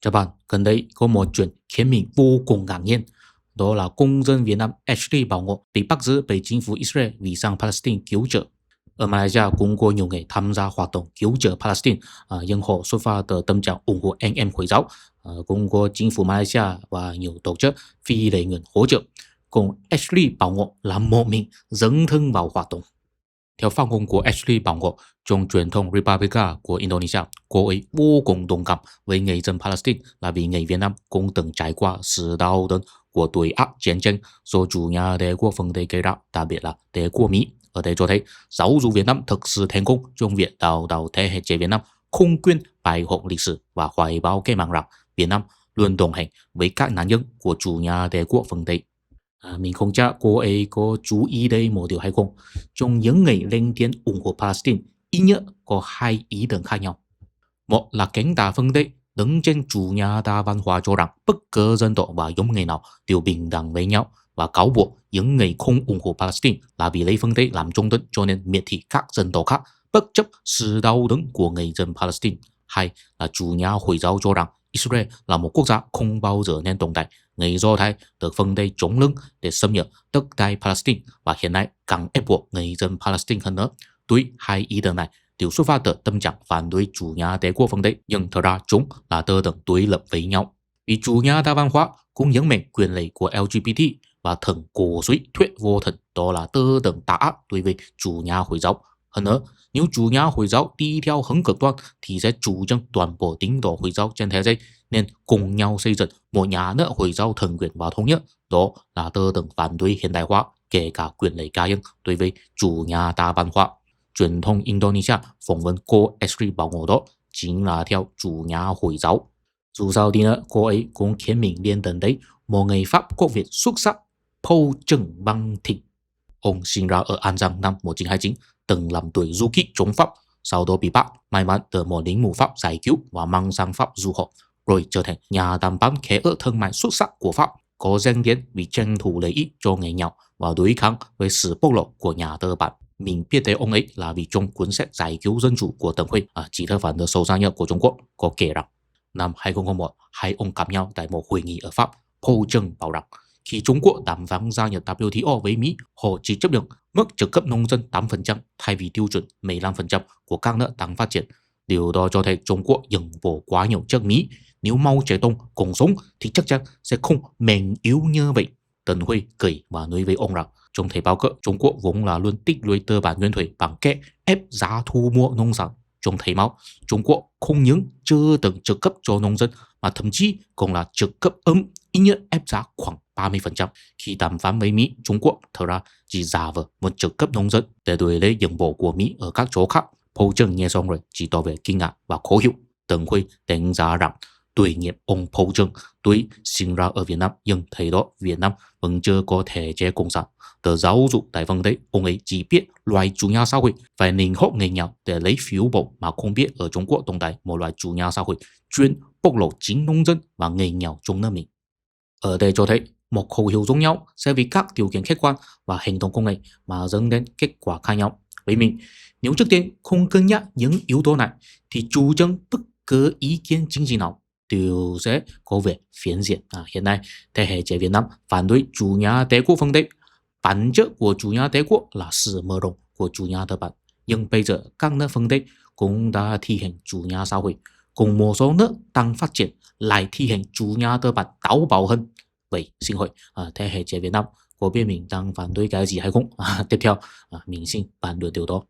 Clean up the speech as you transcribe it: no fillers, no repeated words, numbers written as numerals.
Chào bạn, gần đây có một chuyện khiến mình vô cùng ngạc nhiên. Đó là công dân Việt Nam Ashley Bảo Ngọc bị bắt giữ bởi chính phủ Israel vì sang Palestine cứu trợ. Ở Malaysia cũng có nhiều người tham gia hoạt động cứu trợ Palestine, nhưng họ xuất phát từ tâm trạng ủng hộ anh em Hồi giáo. Cũng có chính phủ Malaysia và nhiều tổ chức phi lợi nhuận hỗ trợ. Còn Ashley Bảo Ngọc là một mình dấn thân vào hoạt động. Theo phát ngôn của Ashley Bảo Ngọc trong truyền thông Republica của Indonesia, cô ấy vô cùng đồng cảm với người dân Palestine là vì người Việt Nam cũng từng trải qua sự đau đớn của tội ác chiến tranh do chủ nhà đế quốc phương Tây gây ra, đặc biệt là đế quốc Mỹ. Ở đây cho thấy giáo dục Việt Nam thực sự thành công trong việc đào tạo thế hệ trẻ Việt Nam không quên bài học lịch sử và hoài bão cái mạng rằng Việt Nam luôn đồng hành với các nạn nhân của chủ nhà đế quốc phương Tây. Mình không chắc cô ấy có chú ý đây một điều hay không. Trong những người lên tiếng ủng hộ Palestine, ít nhất có hai ý tưởng khác nhau. Một là cánh tả phương Tây đứng trên chủ nhà đa văn hóa cho rằng bất cứ dân tộc và giống người nào đều bình đẳng với nhau, và cáo buộc những người không ủng hộ Palestine là vì lấy phương Tây làm trung tâm cho nên miệt thị các dân tộc khác bất chấp sự đau đớn của người dân Palestine. Hai là chủ nhà Hồi giáo cho rằng Israel là một quốc gia không bao giờ nên tồn tại. Người Do Thái được phương Tây chống lưng để xâm nhập đất đai Palestine và hiện nay càng ép buộc người dân Palestine hơn nữa. Tuy hai ý tưởng này đều xuất phát từ tâm trạng phản đối chủ nhà đế quốc phương Tây, nhưng thật ra chúng là tư tưởng đối lập với nhau. Vì chủ nhà đa văn hóa cũng nhấn mạnh quyền lợi của LGBT và thường cổ suý thuyết vô thần, đó là tư tưởng tà ác đối với chủ nhà Hồi giáo. Hơn nữa, nếu chủ nhà Hồi giáo đi theo hướng cực đoan thì sẽ chủ trương toàn bộ tín đồ Hồi giáo trên thế giới nên cùng nhau xây dựng một nhà nước Hồi giáo thần quyền và thống nhất. Đó là tư tưởng phản đối hiện đại hóa, kể cả quyền lợi cá nhân đối với chủ nhà đa văn hóa. Truyền thông Indonesia phỏng vấn cô Ashley Bảo Ngọc đó chính là theo chủ nhà Hồi giáo. Dù sao đi nữa, cô ấy cũng khiến mình liên tưởng tới một người Pháp gốc Việt xuất sắc, Paul Trần Văn Thịnh. Ông sinh ra ở An Giang năm 1929, từng làm tuổi du kích chống Pháp, sau đó bị bắt, may mắn được một lính mù Pháp giải cứu và mang sang Pháp du học, rồi trở thành nhà đàm phán khế ước thương mại xuất sắc của Pháp, có danh tiếng vì tranh thủ lợi ích cho người nghèo và đối kháng với sự bóc lột của nhà tư bản. Mình biết tới ông ấy là vì trong cuốn sách Giải cứu dân chủ của Tần Huy, chỉ thơ phản đối sâu xa nhất của Trung Quốc, có kể rằng năm 2001, hai ông gặp nhau tại một hội nghị ở Pháp. Paul Trần bảo rằng khi Trung Quốc đàm phán gia nhập WTO với Mỹ, họ chỉ chấp nhận mức trợ cấp nông dân 8% thay vì tiêu chuẩn 15% của các nước đang phát triển. Điều đó cho thấy Trung Quốc dừng bỏ quá nhiều trước Mỹ. Nếu Mao Zedong còn sống thì chắc chắn sẽ không mềm yếu như vậy. Tần Huy cười và nói với ông rằng trong thời bao cấp, Trung Quốc vốn là luôn tích lũy tư bản nguyên thủy bằng cách ép giá thu mua nông sản. Trong thời Mao, Trung Quốc không những chưa từng trợ cấp cho nông dân mà thậm chí còn là trợ cấp ít nhất ép giá khoảng 30%. Khi đàm phán với Mỹ, Trung Quốc thật ra chỉ giả vờ một trợ cấp nông dân để đổi lấy những bộ của Mỹ ở các chỗ khác. Paul Trần nghe xong rồi chỉ tỏ vẻ kinh ngạc và khó hiểu. Tần Huy đánh giá rằng tội nghiệp ông Paul Trần tuy sinh ra ở Việt Nam nhưng thời đó Việt Nam vẫn chưa có thể chế cộng sản. Từ giáo dục tại phương Tây, ông ấy chỉ biết loại chủ nhà xã hội phải nịnh hót người nghèo để lấy phiếu bầu, mà không biết ở Trung Quốc tồn tại một loại chủ nhà xã hội chuyên bóc lột chính nông dân và người nghèo trong nước mình. Ở đây cho thấy một khẩu hiệu giống nhau sẽ vì các điều kiện khách quan và hành động công nghệ mà dẫn đến kết quả khác nhau. Với mình, nếu trước tiên không cân nhắc những yếu tố này thì chủ trương bất cứ ý kiến chính trị nào đều sẽ có vẻ phiến diện. Hiện nay, thế hệ trẻ Việt Nam phản đối chủ nhà đế quốc phương Tây. Bản chất của chủ nhà đế quốc là sự mở rộng của chủ nhà tư bản. Nhưng bây giờ các nước phương Tây cũng đã thi hành chủ nhà xã hội. Cùng một số nước đang phát triển lại thi hành chủ nhà tư bản táo bạo hơn. Vậy xin hỏi thế hệ trẻ Việt Nam có biết mình đang phản đối cái gì hay không? Tiếp theo mình xin bàn luận điều đó.